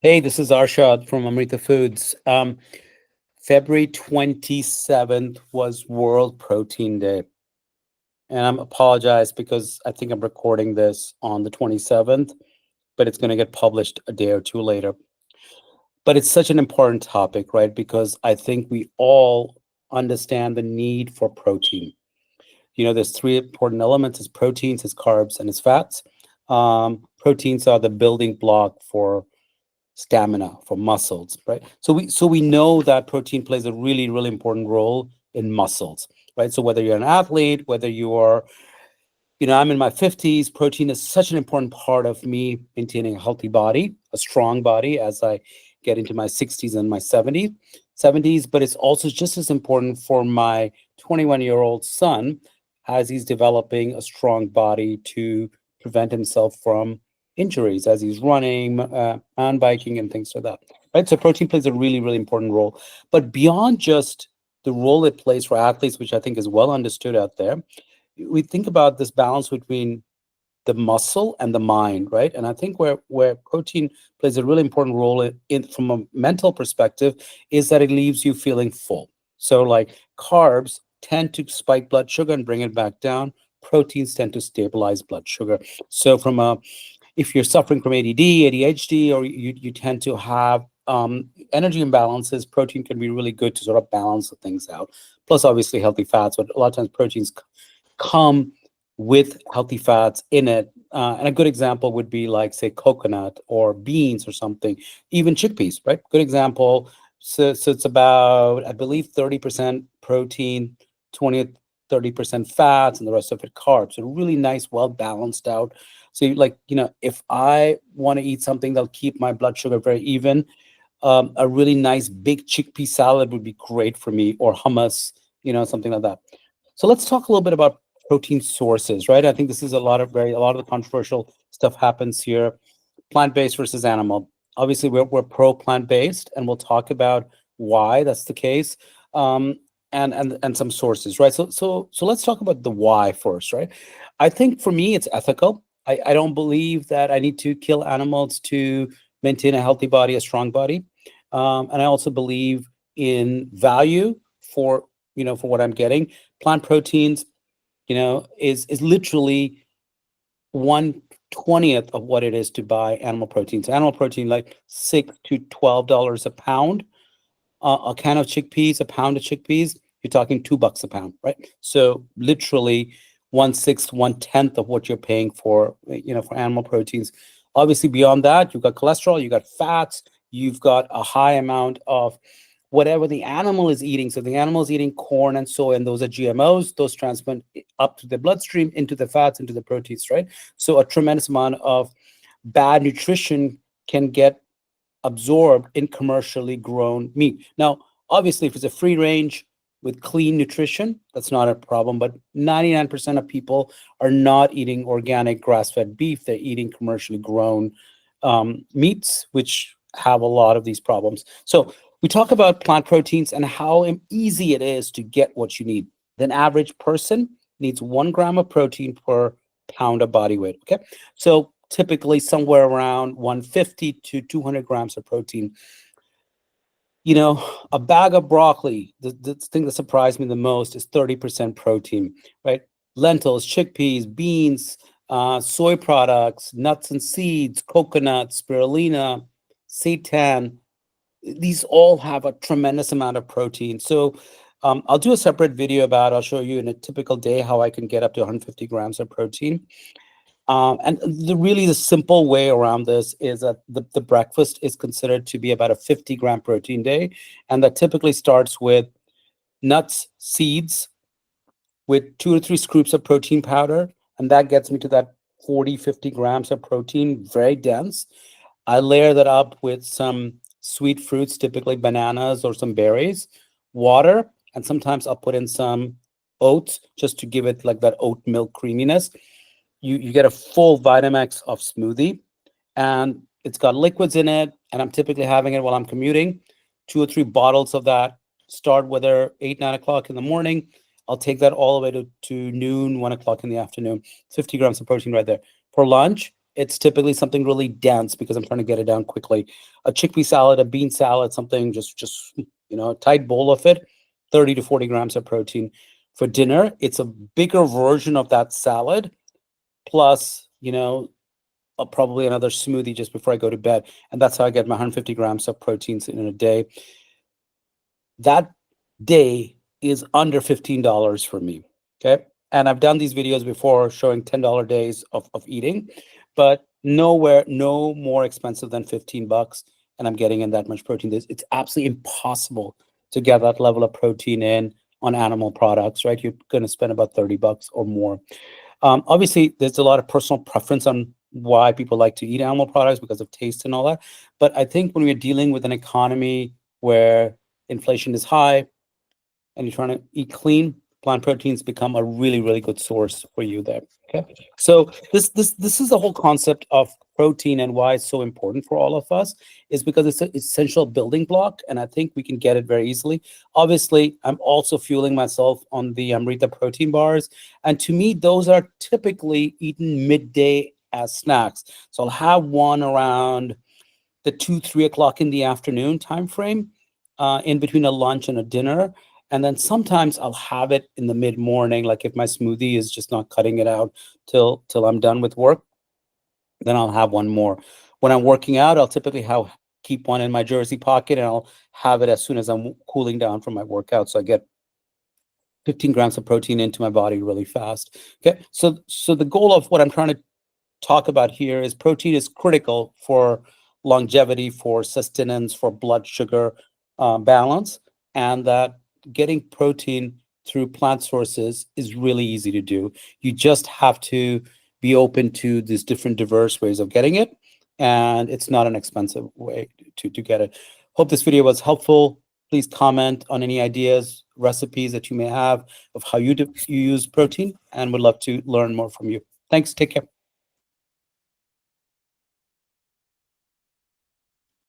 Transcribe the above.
Hey, this is Arshad from Amrita Foods. February 27th was World Protein Day. And I'm apologize because I think I'm recording this on the 27th, but it's going to get published a day or two later. But it's such an important topic, right? Because I think we all understand the need for protein. There's three important elements: it's proteins, it's carbs, and it's fats. Proteins are the building block for stamina, for muscles, right? So we know that protein plays a really, really important role in muscles, right? So whether you're an athlete, whether you are, I'm in my 50s, protein is such an important part of me maintaining a healthy body, a strong body as I get into my 60s and my 70s, but it's also just as important for my 21-year-old son as he's developing a strong body to prevent himself from injuries as he's running, mountain biking, and things like that. Right. So protein plays a really, really important role. But beyond just the role it plays for athletes, which I think is well understood out there, we think about this balance between the muscle and the mind, right? And I think where protein plays a really important role in from a mental perspective is that it leaves you feeling full. So like carbs tend to spike blood sugar and bring it back down. Proteins tend to stabilize blood sugar. So from a if you're suffering from ADD, ADHD, or you tend to have energy imbalances, protein can be really good to sort of balance the things out. Plus, obviously, healthy fats, but a lot of times proteins come with healthy fats in it. And a good example would be like, say, coconut or beans or something, even chickpeas, right? Good example. So it's about, I believe, 30% protein, 20, 30% fats, and the rest of it carbs. So really nice, well balanced out. So if I want to eat something that'll keep my blood sugar very even, a really nice big chickpea salad would be great for me, or hummus, something like that. So let's talk a little bit about protein sources, right? I think this is a lot of the controversial stuff happens here. Plant-based versus animal. Obviously, we're pro plant-based, and we'll talk about why that's the case, and some sources, right? So let's talk about the why first, right? I think for me, it's ethical. I don't believe that I need to kill animals to maintain a healthy body, a strong body, and I also believe in value for for what I'm getting. Plant proteins, is literally 1/20th of what it is to buy animal proteins. Animal protein, like $6 to $12 a pound. A can of chickpeas, a pound of chickpeas, you're talking $2 a pound, right? So literally 1/6, 1/10 of what you're paying for, for animal proteins. Obviously, beyond that, you've got cholesterol, you've got fats, you've got a high amount of whatever the animal is eating. So the animal is eating corn and soy, and those are GMOs. Those transmit up to the bloodstream, into the fats, into the proteins, right? So a tremendous amount of bad nutrition can get absorbed in commercially grown meat. Now, obviously, if it's a free range with clean nutrition, that's not a problem. But 99% of people are not eating organic grass-fed beef. They're eating commercially grown meats, which have a lot of these problems. So we talk about plant proteins and how easy it is to get what you need. An average person needs 1 gram of protein per pound of body weight. Okay. So typically somewhere around 150 to 200 grams of protein. A bag of broccoli, the thing that surprised me the most is 30% protein, right? Lentils, chickpeas, beans, soy products, nuts and seeds, coconut, spirulina, seitan, these all have a tremendous amount of protein. So I'll do a separate video I'll show you in a typical day how I can get up to 150 grams of protein. And the simple way around this is that the breakfast is considered to be about a 50-gram protein day. And that typically starts with nuts, seeds, with 2 to 3 scoops of protein powder. And that gets me to that 40, 50 grams of protein, very dense. I layer that up with some sweet fruits, typically bananas or some berries, water, and sometimes I'll put in some oats just to give it like that oat milk creaminess. You get a full Vitamix of smoothie, and it's got liquids in it, and I'm typically having it while I'm commuting. 2 or 3 bottles of that start whether 8, 9 o'clock in the morning. I'll take that all the way to noon, 1 o'clock in the afternoon. 50 grams of protein right there. For lunch, it's typically something really dense because I'm trying to get it down quickly. A chickpea salad, a bean salad, something just a tight bowl of it, 30 to 40 grams of protein. For dinner, it's a bigger version of that salad, plus, probably another smoothie just before I go to bed. And that's how I get my 150 grams of proteins in a day. That day is under $15 for me. Okay. And I've done these videos before showing $10 days of eating, but no more expensive than 15 bucks. And I'm getting in that much protein. It's absolutely impossible to get that level of protein in on animal products, right? You're going to spend about 30 bucks or more. Obviously, there's a lot of personal preference on why people like to eat animal products because of taste and all that. But I think when we're dealing with an economy where inflation is high and you're trying to eat clean, plant proteins become a really, really good source for you there. Okay. So this is the whole concept of protein and why it's so important for all of us is because it's an essential building block, and I think we can get it very easily. Obviously, I'm also fueling myself on the Amrita protein bars, and to me, those are typically eaten midday as snacks. So I'll have one around the 2, 3 o'clock in the afternoon time frame, in between a lunch and a dinner. And then sometimes I'll have it in the mid morning, like if my smoothie is just not cutting it out till I'm done with work, then I'll have one more. When I'm working out, I'll typically keep one in my jersey pocket, and I'll have it as soon as I'm cooling down from my workout. So I get 15 grams of protein into my body really fast. Okay. So the goal of what I'm trying to talk about here is protein is critical for longevity, for sustenance, for blood sugar balance, and that getting protein through plant sources is really easy to do. You just have to be open to these different diverse ways of getting it, and it's not an expensive way to get it. Hope this video was helpful. Please comment on any ideas, recipes that you may have of how you use protein, and would love to learn more from you. Thanks. Take care.